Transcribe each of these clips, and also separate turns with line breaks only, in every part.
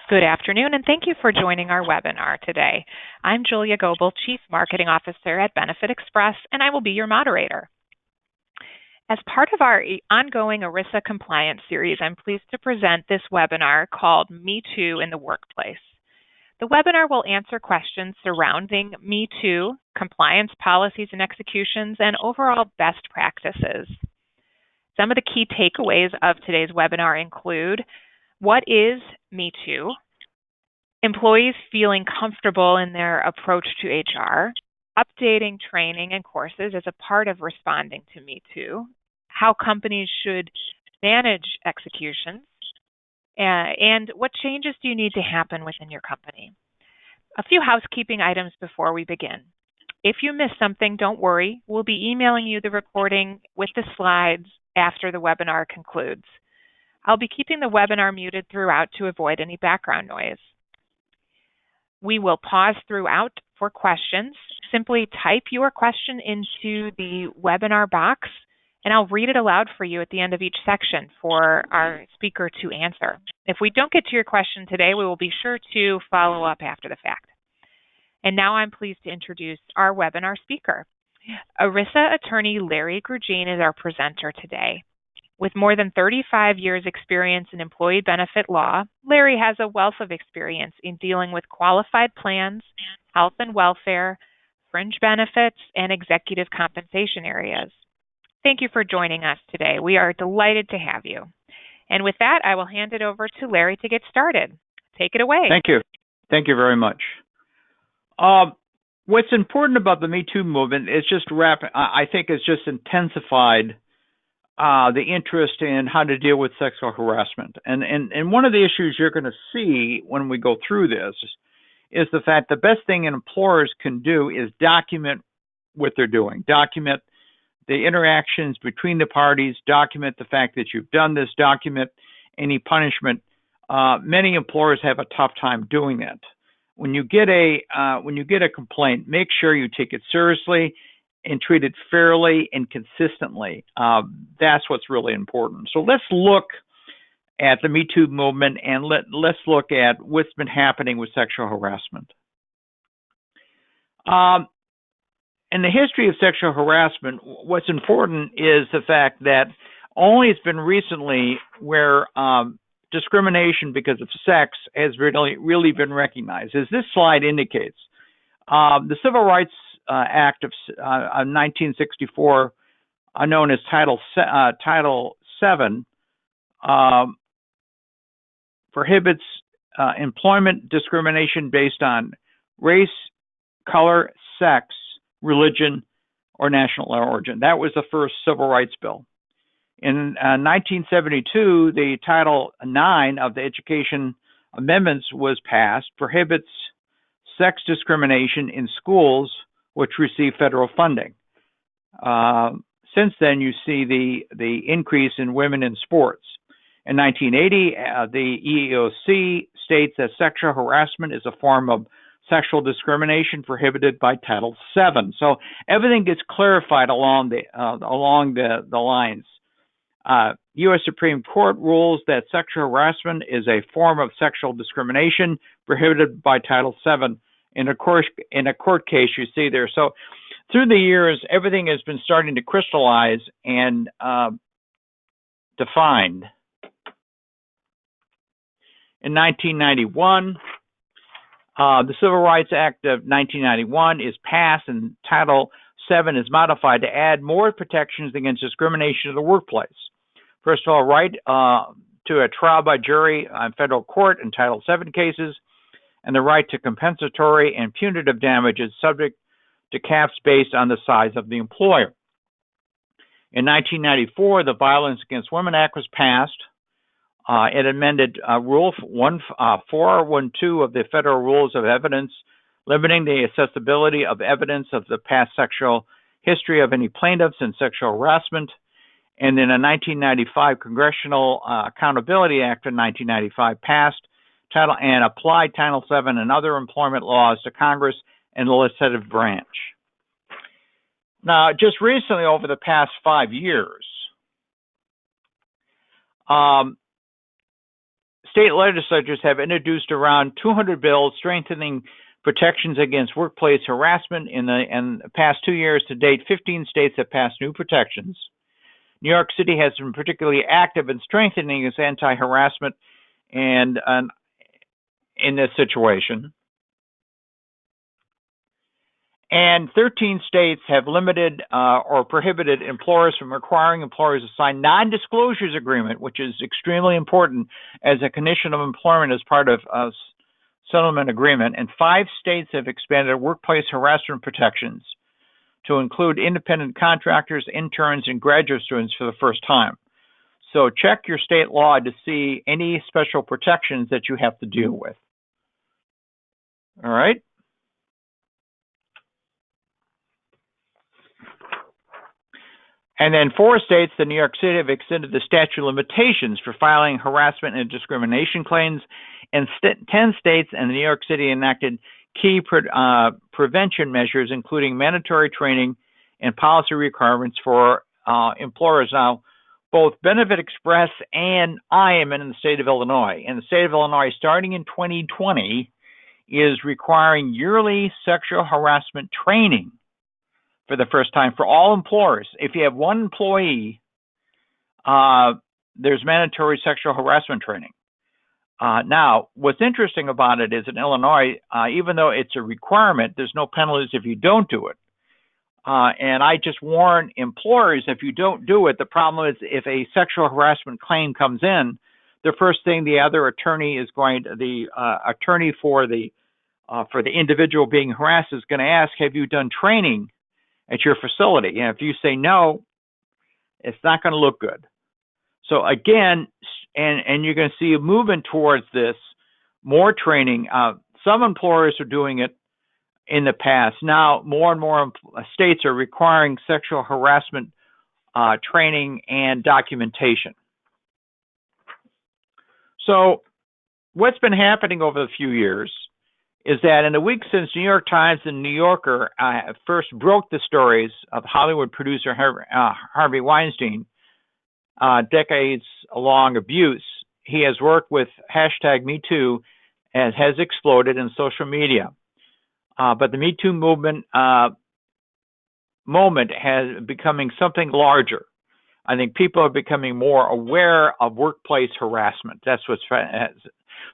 Good afternoon, and thank you for joining our webinar today. I'm Julia Goebel, Chief Marketing Officer at Benefit Express, and I will be your moderator. As part of our ongoing ERISA compliance series, I'm pleased to present this webinar called Me Too in the Workplace. The webinar will answer questions surrounding Me Too, compliance policies and executions, and overall best practices. Some of the key takeaways of today's webinar include: what is Me Too? Employees feeling comfortable in their approach to HR, updating training and courses as a part of responding to Me Too, how companies should manage executions, and what changes do you need to happen within your company. A few housekeeping items before we begin. If you missed something, don't worry. We'll be emailing you the recording with the slides after the webinar concludes. I'll be keeping the webinar muted throughout to avoid any background noise. We will pause throughout for questions. Simply type your question into the webinar box, and I'll read it aloud for you at the end of each section for our speaker to answer. If we don't get to your question today, we will be sure to follow up after the fact. And now I'm pleased to introduce our webinar speaker. ERISA attorney Larry Grugin is our presenter today. With more than 35 years experience in employee benefit law, Larry has a wealth of experience in dealing with qualified plans, health and welfare, fringe benefits, and executive compensation areas. Thank you for joining us today. We are delighted to have you. And with that, I will hand it over to Larry to get started. Take it away.
Thank you. Thank you very much. What's important about the Me Too movement is I think it's just intensified the interest in how to deal with sexual harassment. And one of the issues you're going to see when we go through this is the fact the best thing employers can do is document what they're doing, document the interactions between the parties, document the fact that you've done this, document any punishment. Many employers have a tough time doing that. When you get a complaint, make sure you take it seriously and treat it fairly and consistently. That's what's really important. So let's look at the Me Too movement and let's look at what's been happening with sexual harassment. In the history of sexual harassment, what's important is the fact that only it's been recently where discrimination because of sex has really been recognized. As this slide indicates, the Civil Rights Act of 1964, known as Title VII, prohibits employment discrimination based on race, color, sex, religion, or national origin. That was the first civil rights bill. In 1972, the Title IX of the Education Amendments was passed, prohibits sex discrimination in schools which receive federal funding. Since then, you see the increase in women in sports. In 1980, the EEOC states that sexual harassment is a form of sexual discrimination prohibited by Title VII. So everything gets clarified along the lines. U.S. Supreme Court rules that sexual harassment is a form of sexual discrimination prohibited by Title VII. In a court case, you see there. So through the years, everything has been starting to crystallize and defined. In 1991, the Civil Rights Act of 1991 is passed, and Title VII is modified to add more protections against discrimination in the workplace. First of all, right to a trial by jury on federal court in Title VII cases, and the right to compensatory and punitive damages subject to caps based on the size of the employer. In 1994, the Violence Against Women Act was passed. It amended Rule 412 of the Federal Rules of Evidence, limiting the accessibility of evidence of the past sexual history of any plaintiffs in sexual harassment. And then a 1995 Congressional Accountability Act of 1995 passed and applied Title VII and other employment laws to Congress and the legislative branch. Now, just recently, over the past 5 years, state legislatures have introduced around 200 bills strengthening protections against workplace harassment. In the past 2 years to date, 15 states have passed new protections. New York City has been particularly active in strengthening its anti-harassment and in this situation. And 13 states have limited or prohibited employers from requiring employers to sign non-disclosures agreement, which is extremely important as a condition of employment as part of a settlement agreement. And 5 states have expanded workplace harassment protections to include independent contractors, interns, and graduate students for the first time. So check your state law to see any special protections that you have to deal with. All right. And then 4 states, the New York City, have extended the statute of limitations for filing harassment and discrimination claims. And 10 states and New York City enacted key prevention measures, including mandatory training and policy requirements for employers. Now, both Benefit Express and I am in the state of Illinois. And the state of Illinois, starting in 2020, is requiring yearly sexual harassment training for the first time for all employers. If you have one employee, there's mandatory sexual harassment training. Now, what's interesting about it is in Illinois, even though it's a requirement, there's no penalties if you don't do it. And I just warn employers, if you don't do it, the problem is if a sexual harassment claim comes in, the first thing the other attorney is going to, the attorney for the individual being harassed is going to ask, have you done training at your facility? And if you say no, it's not going to look good. So again, and you're going to see a movement towards this, more training. Some employers are doing it in the past. Now, more and more states are requiring sexual harassment training and documentation. So what's been happening over the few years is that in the week since New York Times and New Yorker first broke the stories of Hollywood producer Harvey Weinstein, decades-long abuse, he has worked with hashtag #MeToo and has exploded in social media. But the Me Too movement has becoming something larger. I think people are becoming more aware of workplace harassment. That's what's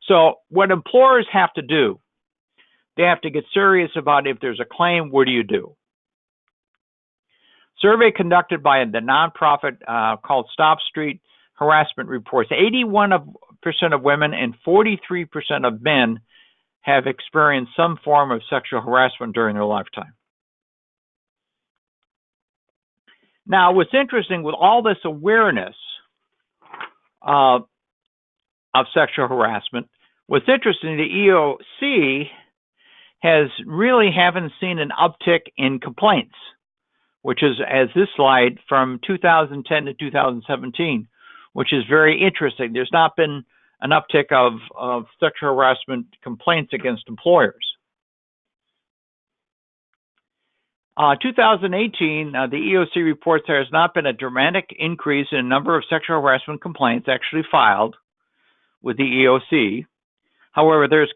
so. What employers have to do, they have to get serious about if there's a claim. What do you do? Survey conducted by the nonprofit called Stop Street Harassment reports 81% of women and 43% of men have experienced some form of sexual harassment during their lifetime. Now, what's interesting with all this awareness of sexual harassment, what's interesting, the EEOC haven't seen an uptick in complaints, which is, as this slide, from 2010 to 2017, which is very interesting. There's not been an uptick of sexual harassment complaints against employers. 2018, the EEOC reports there has not been a dramatic increase in the number of sexual harassment complaints actually filed with the EEOC. However, this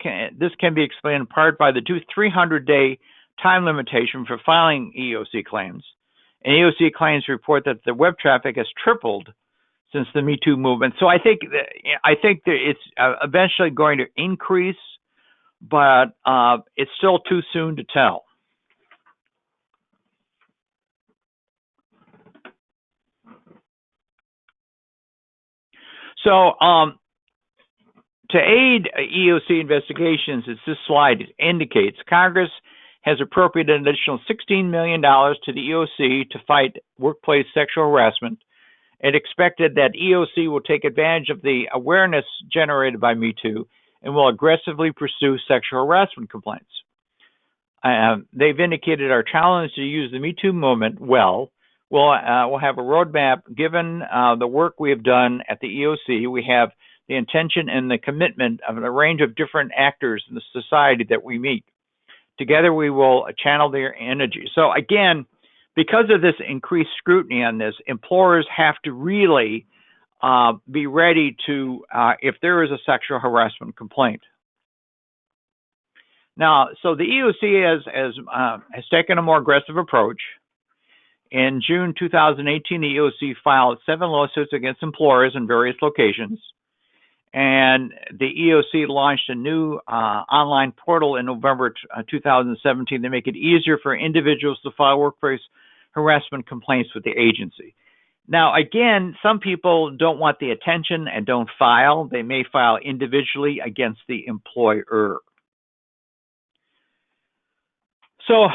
can be explained in part by the 300-day time limitation for filing EEOC claims. And EEOC claims report that the web traffic has tripled since the Me Too movement. So I think that it's eventually going to increase, but it's still too soon to tell. So to aid EEOC investigations, as this slide indicates, Congress has appropriated an additional $16 million to the EEOC to fight workplace sexual harassment. It expected that EEOC will take advantage of the awareness generated by Me Too and will aggressively pursue sexual harassment complaints. They've indicated our challenge to use the Me Too movement well. We'll have a roadmap. Given the work we have done at the EEOC, we have the intention and the commitment of a range of different actors in the society that we meet. Together, we will channel their energy. So again, because of this increased scrutiny on this, employers have to really be ready to, if there is a sexual harassment complaint. Now, so the EEOC has taken a more aggressive approach. In June 2018, the EEOC filed 7 lawsuits against employers in various locations. And the EEOC launched a new online portal in November 2017 to make it easier for individuals to file workplace harassment complaints with the agency. Now, again, some people don't want the attention and don't file. They may file individually against the employer. So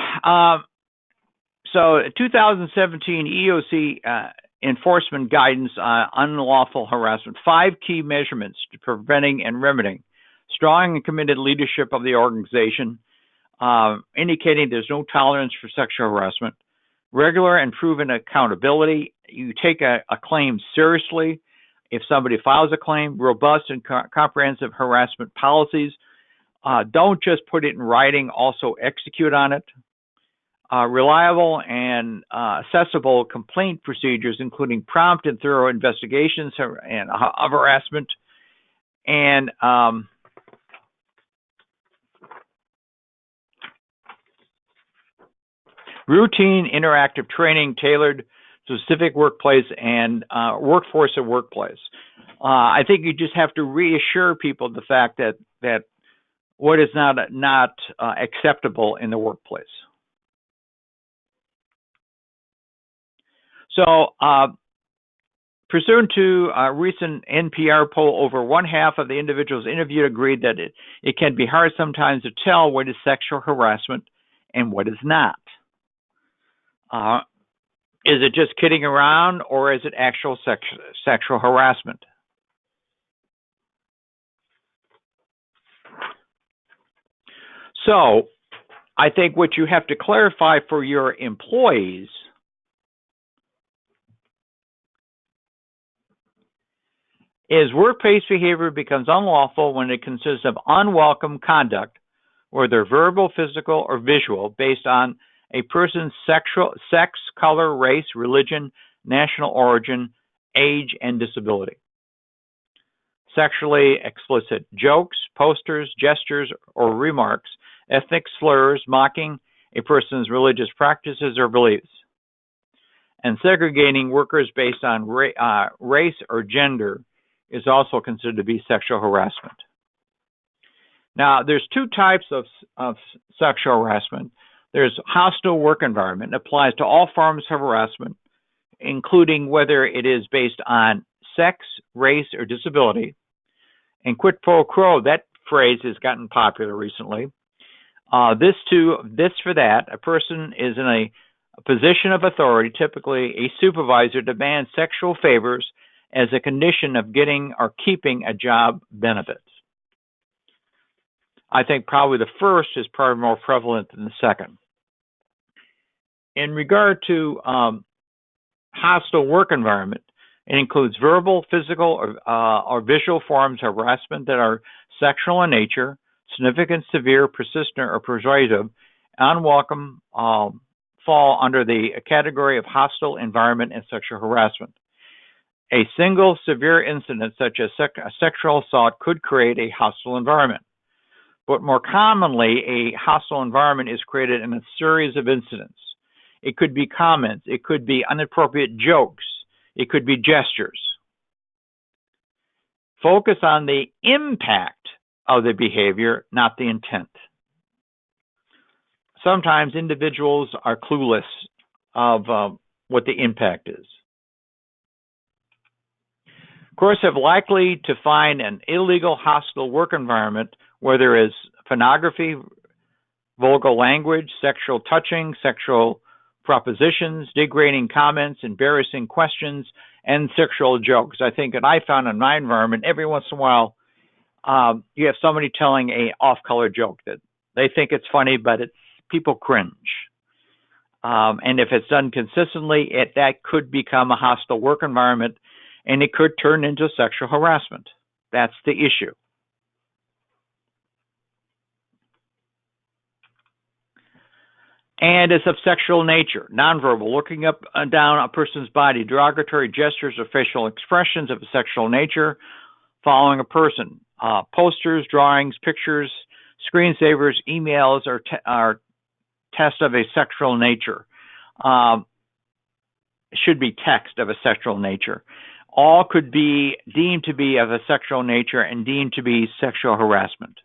2017 EEOC enforcement guidance on unlawful harassment, 5 key measurements to preventing and remedying, strong and committed leadership of the organization, indicating there's no tolerance for sexual harassment, regular and proven accountability. You take a claim seriously if somebody files a claim, robust and comprehensive harassment policies. Don't just put it in writing, also execute on it. Reliable and accessible complaint procedures, including prompt and thorough investigations and of harassment, and routine interactive training tailored to specific workplace and workforce or workplace. I think you just have to reassure people the fact that what is not acceptable in the workplace. So, pursuant to a recent NPR poll, over 1/2 of the individuals interviewed agreed that it can be hard sometimes to tell what is sexual harassment and what is not. Is it just kidding around, or is it actual sexual harassment? So, I think what you have to clarify for your employees is workplace behavior becomes unlawful when it consists of unwelcome conduct, whether verbal, physical, or visual, based on a person's sex, color, race, religion, national origin, age, and disability. Sexually explicit jokes, posters, gestures, or remarks, ethnic slurs, mocking a person's religious practices or beliefs, and segregating workers based on race or gender is also considered to be sexual harassment. Now, there's 2 types of sexual harassment. There's hostile work environment. It applies to all forms of harassment, including whether it is based on sex, race, or disability. And quid pro quo, that phrase has gotten popular recently. This for that, a person is in a position of authority, typically a supervisor, demands sexual favors as a condition of getting or keeping a job benefits. I think probably the first is probably more prevalent than the second. In regard to hostile work environment, it includes verbal, physical, or visual forms of harassment that are sexual in nature, significant, severe, persistent, or persuasive, unwelcome, fall under the category of hostile environment and sexual harassment. A single severe incident, such as a sexual assault, could create a hostile environment. But more commonly, a hostile environment is created in a series of incidents. It could be comments, it could be inappropriate jokes, it could be gestures. Focus on the impact of the behavior, not the intent. Sometimes individuals are clueless of what the impact is. Of course, they're likely to find an illegal hostile work environment where there is pornography, vulgar language, sexual touching, sexual propositions, degrading comments, embarrassing questions, and sexual jokes. I think that I found in my environment, every once in a while, you have somebody telling a off-color joke that they think it's funny, but people cringe. And if it's done consistently, that could become a hostile work environment, and it could turn into sexual harassment. That's the issue. and is of sexual nature. Nonverbal, looking up and down a person's body, derogatory gestures or facial expressions of a sexual nature, following a person. Posters, drawings, pictures, screensavers, emails are tests of a sexual nature. Should be text of a sexual nature. All could be deemed to be of a sexual nature and deemed to be sexual harassment.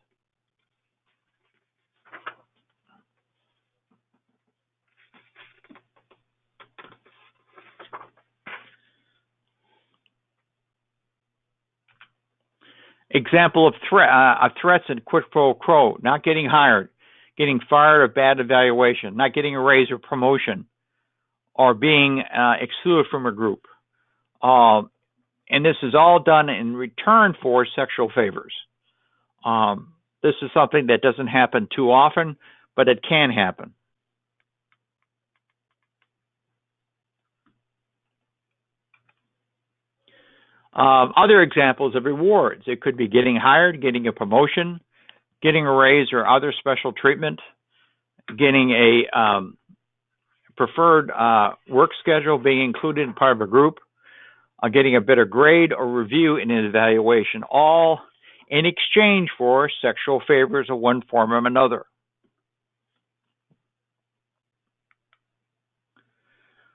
Example of threats and quid pro quo: not getting hired, getting fired or bad evaluation, not getting a raise or promotion, or being excluded from a group. And this is all done in return for sexual favors. This is something that doesn't happen too often, but it can happen. Other examples of rewards: it could be getting hired, getting a promotion, getting a raise or other special treatment, getting a preferred work schedule, being included in part of a group, getting a better grade or review in an evaluation, all in exchange for sexual favors of one form or another.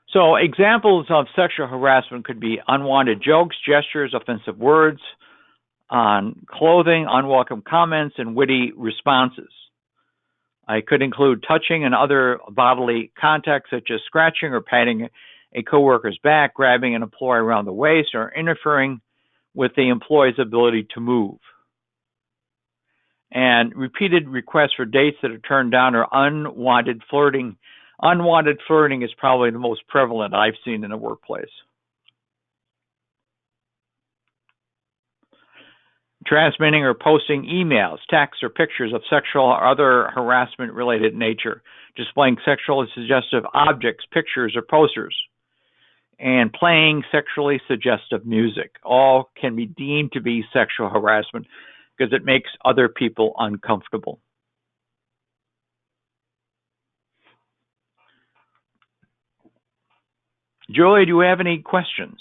So examples of sexual harassment could be unwanted jokes, gestures, offensive words on clothing, unwelcome comments, and witty responses. It could include touching and other bodily contact, such as scratching or patting a coworker's back, grabbing an employee around the waist, or interfering with the employee's ability to move. And repeated requests for dates that are turned down or unwanted flirting. Unwanted flirting is probably the most prevalent I've seen in the workplace. Transmitting or posting emails, texts, or pictures of sexual or other harassment-related nature, displaying sexually suggestive objects, pictures, or posters, and playing sexually suggestive music. All can be deemed to be sexual harassment because it makes other people uncomfortable. Julie, do you have any questions?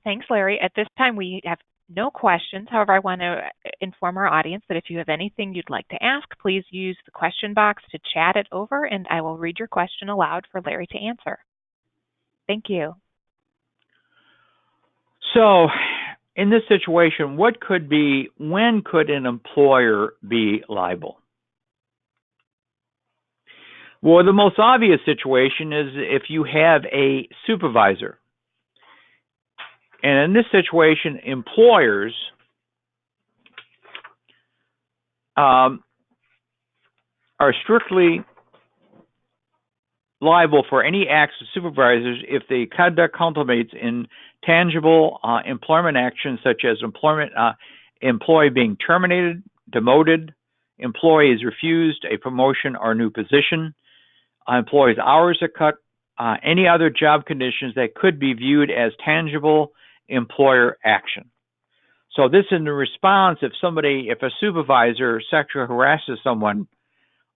Thanks, Larry. At this time, we have no questions. However, I want to inform our audience that if you have anything you'd like to ask, please use the question box to chat it over, and I will read your question aloud for Larry to answer. Thank you.
So, in this situation, when could an employer be liable? Well, the most obvious situation is if you have a supervisor. And in this situation, employers are strictly liable for any acts of supervisors if the conduct culminates in tangible employment actions such as employee being terminated, demoted, employee is refused a promotion or new position, employee's hours are cut, any other job conditions that could be viewed as tangible employer action. So this is in response if a supervisor sexually harasses someone,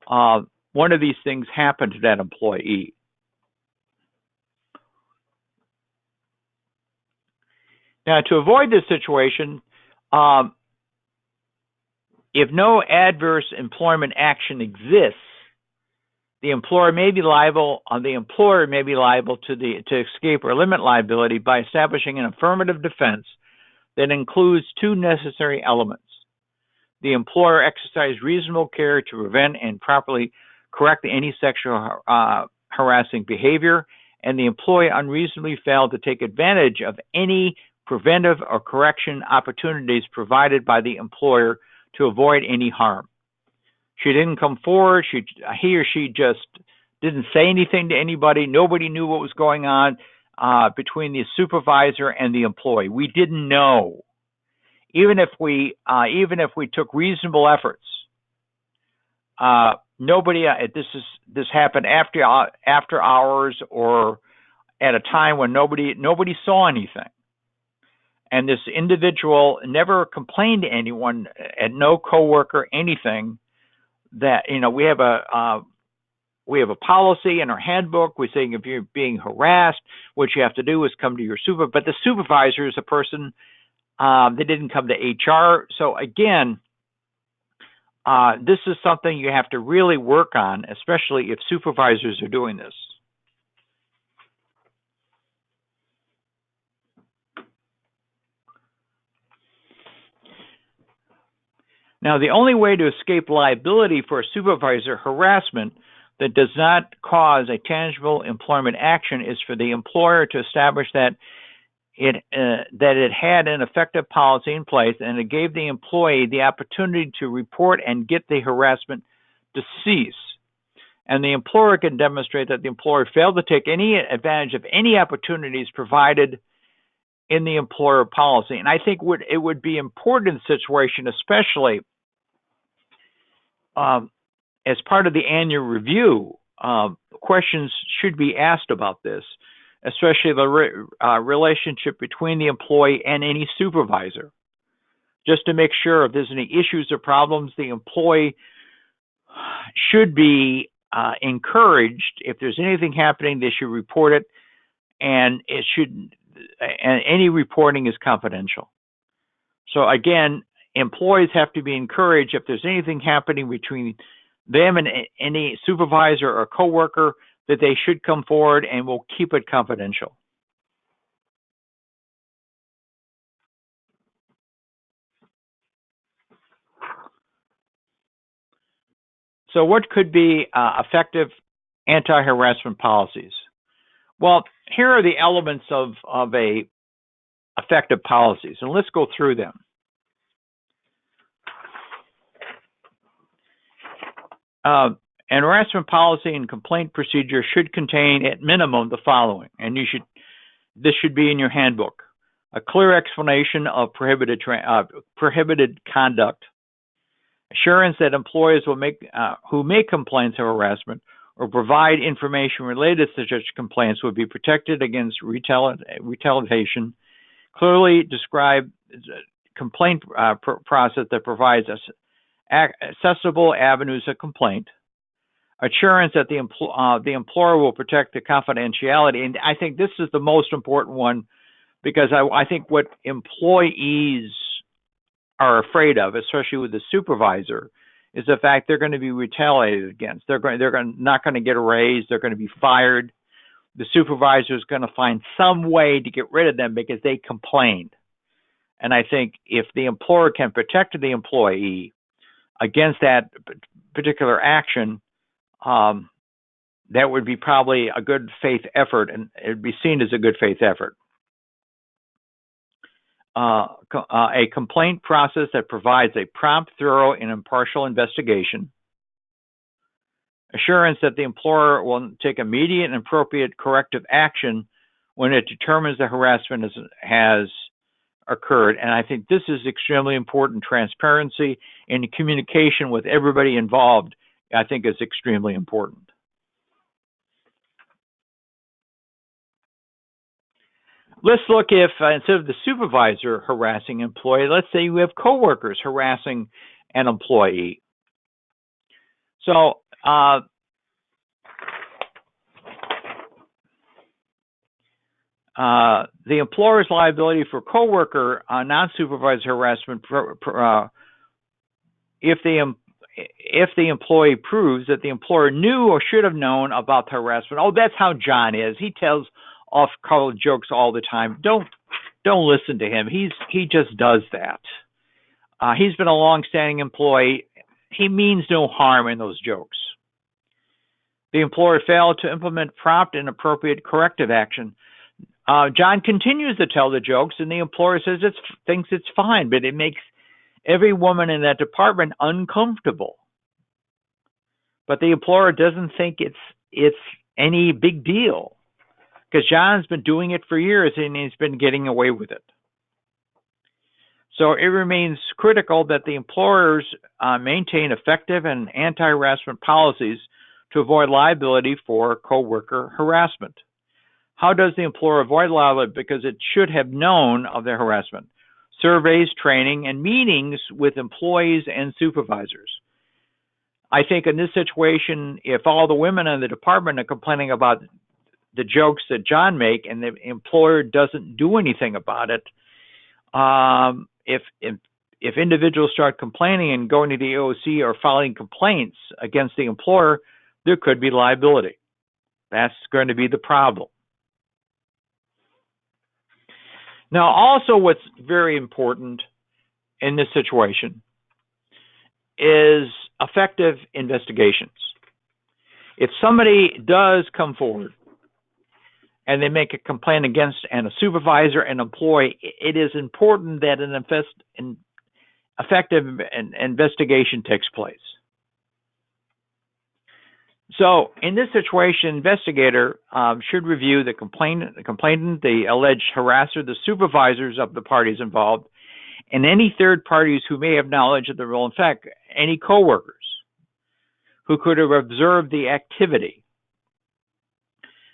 one of these things happened to that employee. Now, to avoid this situation, if no adverse employment action exists, the employer may be liable to escape or limit liability by establishing an affirmative defense that includes two necessary elements. The employer exercised reasonable care to prevent and properly correct any sexual harassing behavior, and the employee unreasonably failed to take advantage of any preventive or correction opportunities provided by the employer to avoid any harm. She didn't come forward. He or she just didn't say anything to anybody. Nobody knew what was going on between the supervisor and the employee. We didn't know. Even if we took reasonable efforts, nobody. This happened after hours or at a time when nobody saw anything. And this individual never complained to anyone, and no coworker, anything. that, we have a policy in our handbook. We say if you're being harassed, what you have to do is come to your supervisor. But the supervisor is a person that didn't come to HR. So again, this is something you have to really work on, especially if supervisors are doing this. Now, the only way to escape liability for supervisor harassment that does not cause a tangible employment action is for the employer to establish that it had an effective policy in place and it gave the employee the opportunity to report and get the harassment to cease. And the employer can demonstrate that the employer failed to take any advantage of any opportunities provided in the employer policy. And I think it would be important in the situation, especially as part of the annual review, questions should be asked about this, especially the relationship between the employee and any supervisor, just to make sure if there's any issues or problems, the employee should be encouraged. If there's anything happening, they should report it, and any reporting is confidential. So again, employees have to be encouraged if there's anything happening between them and any supervisor or coworker that they should come forward, and we'll keep it confidential. So what could be effective anti-harassment policies? Well, here are the elements of a effective policies, and let's go through them. An harassment policy and complaint procedure should contain at minimum the following, and this should be in your handbook: a clear explanation of prohibited conduct, assurance that employees who make complaints of harassment or provide information related to such complaints will be protected against retaliation, clearly describe complaint process that provides accessible avenues of complaint, assurance that the employer will protect the confidentiality. And I think this is the most important one, because I think what employees are afraid of, especially with the supervisor, is the fact they're going to be retaliated against. They're not going to get a raise. They're going to be fired. The supervisor is going to find some way to get rid of them because they complained. And I think if the employer can protect the employee against that particular action, that would be probably a good faith effort, and it would be seen as a good faith effort. A complaint process that provides a prompt, thorough, and impartial investigation. Assurance that the employer will take immediate and appropriate corrective action when it determines the harassment has occurred. And I think this is extremely important. Transparency and communication with everybody involved, I think, is extremely important. Let's look if instead of the supervisor harassing an employee, let's say you have coworkers harassing an employee. So the employer's liability for coworker non-supervisor harassment if the employee proves that the employer knew or should have known about the harassment. Oh, that's how John is. He tells off-color jokes all the time. Don't listen to him. He just does that. He's been a long-standing employee. He means no harm in those jokes. The employer failed to implement prompt and appropriate corrective action. John continues to tell the jokes, and the employer says thinks it's fine, but it makes every woman in that department uncomfortable. But the employer doesn't think it's any big deal, because John's been doing it for years and he's been getting away with it. So it remains critical that the employers maintain effective and anti-harassment policies to avoid liability for coworker harassment. How does the employer avoid liability? Because it should have known of the harassment. Surveys, training, and meetings with employees and supervisors. I think in this situation, if all the women in the department are complaining about the jokes that John make and the employer doesn't do anything about it, if individuals start complaining and going to the EEOC or filing complaints against the employer, there could be liability. That's going to be the problem. Now, also what's very important in this situation is effective investigations. If somebody does come forward and they make a complaint against a supervisor and employee, it is important that an effective investigation takes place. So in this situation, investigator should review the complainant, the alleged harasser, the supervisors of the parties involved, and any third parties who may have knowledge of the role. In fact, any coworkers who could have observed the activity.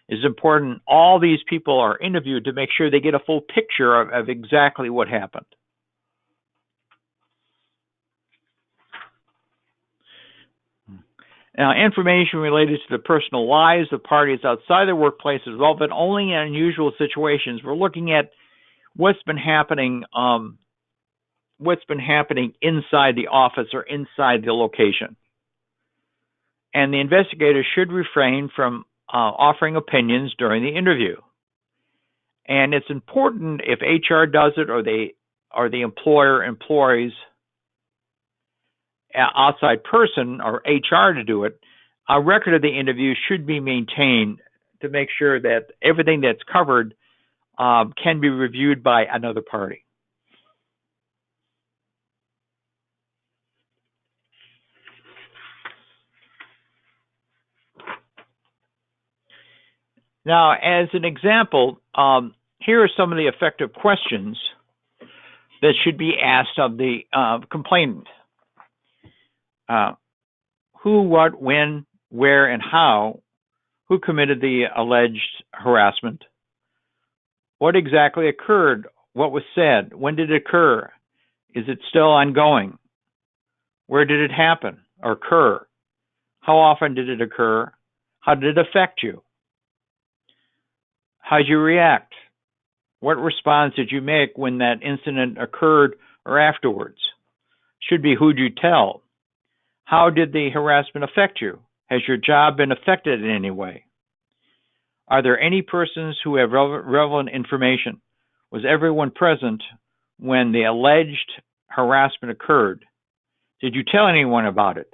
It is important all these people are interviewed to make sure they get a full picture of exactly what happened. Now, information related to the personal lives of parties outside the workplace is relevant only in unusual situations. We're looking at what's been happening inside the office or inside the location. And the investigator should refrain from offering opinions during the interview. And it's important if HR does it or the employer employs outside person or HR to do it, a record of the interview should be maintained to make sure that everything that's covered can be reviewed by another party. Now, as an example, here are some of the effective questions that should be asked of the complainant. Who, what, when, where, and how? Who committed the alleged harassment? What exactly occurred? What was said? When did it occur? Is it still ongoing? Where did it happen or occur? How often did it occur? How did it affect you? How did you react? What response did you make when that incident occurred or afterwards? Should be who'd you tell? How did the harassment affect you? Has your job been affected in any way? Are there any persons who have relevant information? Was everyone present when the alleged harassment occurred? Did you tell anyone about it?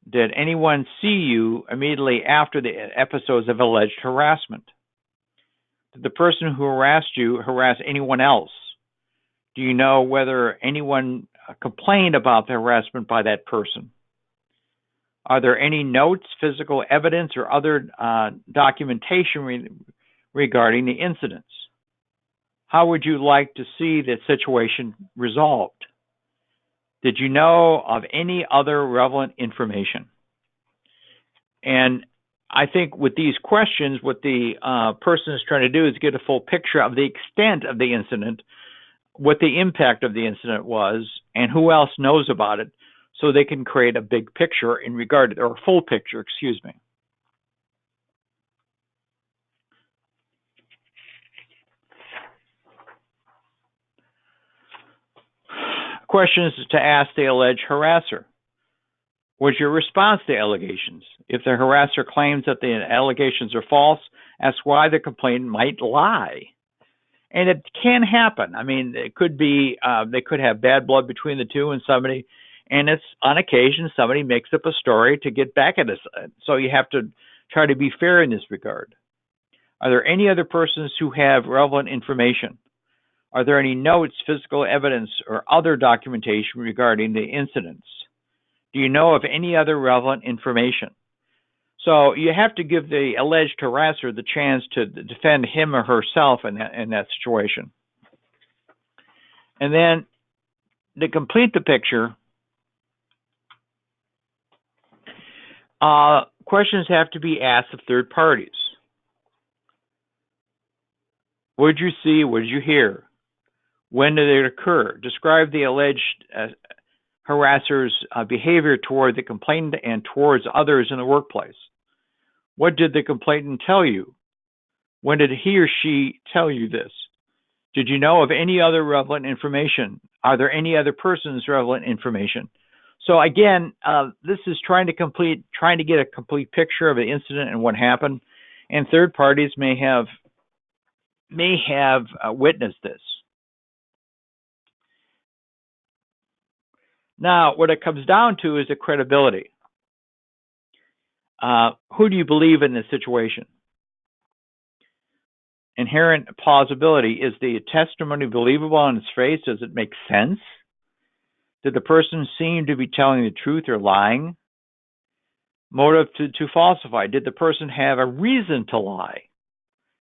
Did anyone see you immediately after the episodes of alleged harassment? Did the person who harassed you harass anyone else? Do you know whether anyone complained about the harassment by that person? Are there any notes, physical evidence, or other documentation regarding the incidents? How would you like to see the situation resolved? Did you know of any other relevant information? And I think with these questions, what the person is trying to do is get a full picture of the extent of the incident, what the impact of the incident was, and who else knows about it, so they can create a big picture in regard to, or a full picture, excuse me. Questions to ask the alleged harasser. Was your response to allegations? If the harasser claims that the allegations are false, ask why the complainant might lie. And it can happen. I mean, it could be, they could have bad blood between the two and somebody, and it's on occasion somebody makes up a story to get back at us. So you have to try to be fair in this regard. Are there any other persons who have relevant information? Are there any notes, physical evidence, or other documentation regarding the incidents? Do you know of any other relevant information? So you have to give the alleged harasser the chance to defend him or herself in that situation. And then to complete the picture, questions have to be asked of third parties. What did you see? What did you hear? When did it occur? Describe the alleged harasser's behavior toward the complainant and towards others in the workplace. What did the complainant tell you? When did he or she tell you this? Did you know of any other relevant information? Are there any other persons relevant information? So again, this is trying to get a complete picture of the incident and what happened, and third parties may have witnessed this. Now, what it comes down to is the credibility. Who do you believe in this situation? Inherent plausibility. Is the testimony believable on its face? Does it make sense? Did the person seem to be telling the truth or lying? Motive to falsify. Did the person have a reason to lie?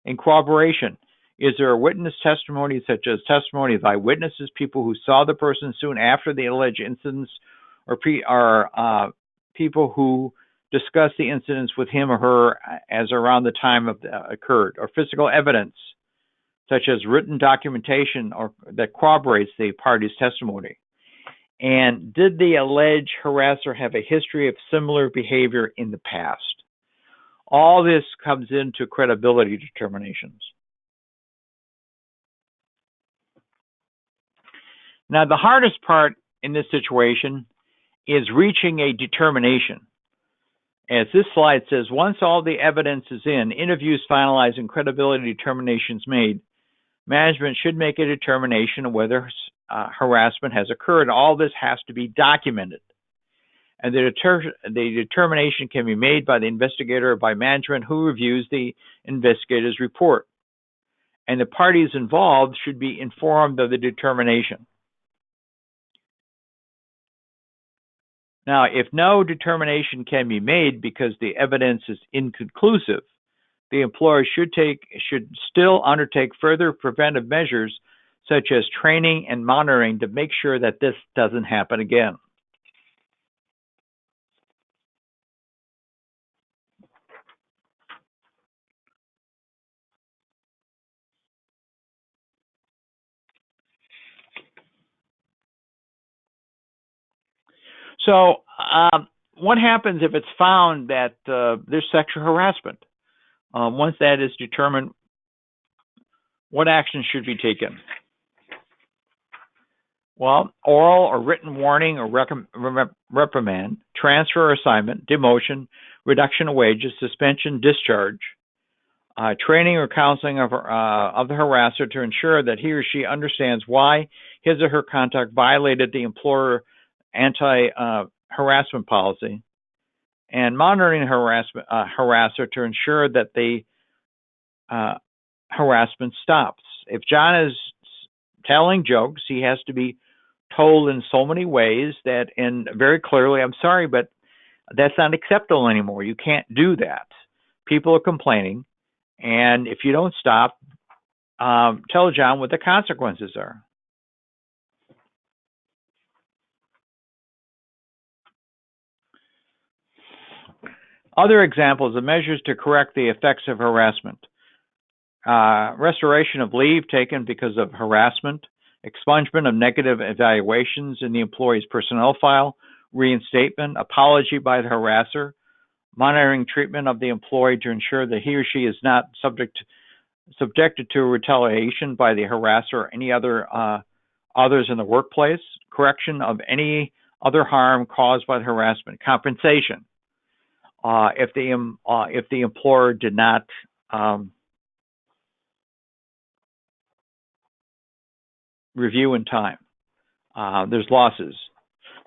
In corroboration. Is there a witness testimony, such as testimony of eyewitnesses, people who saw the person soon after the alleged incidents, or people who discussed the incidents with him or her as around the time of occurred, or physical evidence, such as written documentation or that corroborates the party's testimony? And did the alleged harasser have a history of similar behavior in the past? All this comes into credibility determinations. Now, the hardest part in this situation is reaching a determination. As this slide says, once all the evidence is in, interviews finalized, and credibility determinations made, management should make a determination of whether harassment has occurred. All this has to be documented. And the determination can be made by the investigator or by management, who reviews the investigator's report. And the parties involved should be informed of the determination. Now, if no determination can be made because the evidence is inconclusive, the employer should still undertake further preventive measures, such as training and monitoring, to make sure that this doesn't happen again. So, what happens if it's found that there's sexual harassment? Once that is determined, what action should be taken? Well, oral or written warning or reprimand, transfer or assignment, demotion, reduction of wages, suspension, discharge, training or counseling of the harasser to ensure that he or she understands why his or her conduct violated the employer anti-harassment policy, and monitoring harasser to ensure that the harassment stops. If John is telling jokes, he has to be told in so many ways that, and very clearly, I'm sorry, but that's not acceptable anymore. You can't do that. People are complaining, and if you don't stop, tell John what the consequences are. Other examples of measures to correct the effects of harassment. Restoration of leave taken because of harassment, expungement of negative evaluations in the employee's personnel file, reinstatement, apology by the harasser, monitoring treatment of the employee to ensure that he or she is not subjected to retaliation by the harasser or any others in the workplace, correction of any other harm caused by the harassment, compensation. If the employer did not review in time, there's losses.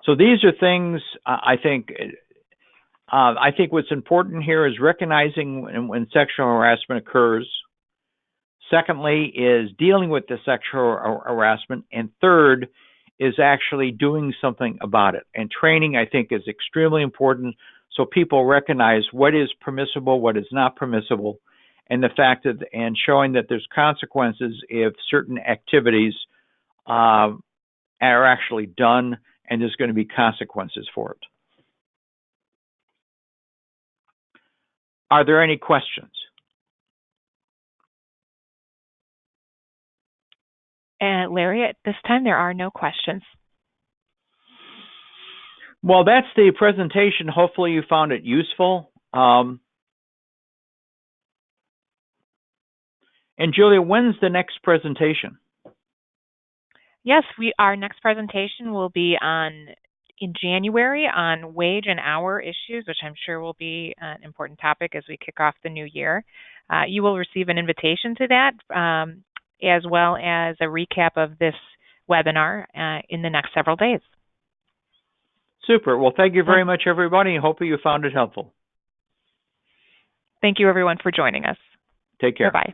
So these are things I think what's important here is recognizing when sexual harassment occurs. Secondly, is dealing with the sexual harassment, and third is actually doing something about it. And training, I think, is extremely important, so people recognize what is permissible, what is not permissible, and the fact that, and showing that there's consequences if certain activities are actually done, and there's going to be consequences for it. Are there any questions?
And Larry, at this time, there are no questions.
Well, that's the presentation. Hopefully you found it useful. And Julia, when's the next presentation?
Yes, our next presentation will be in January on wage and hour issues, which I'm sure will be an important topic as we kick off the new year. You will receive an invitation to that, as well as a recap of this webinar in the next several days.
Super. Well, thank you very much, everybody. Hope you found it helpful.
Thank you, everyone, for joining us.
Take care.
Bye-bye.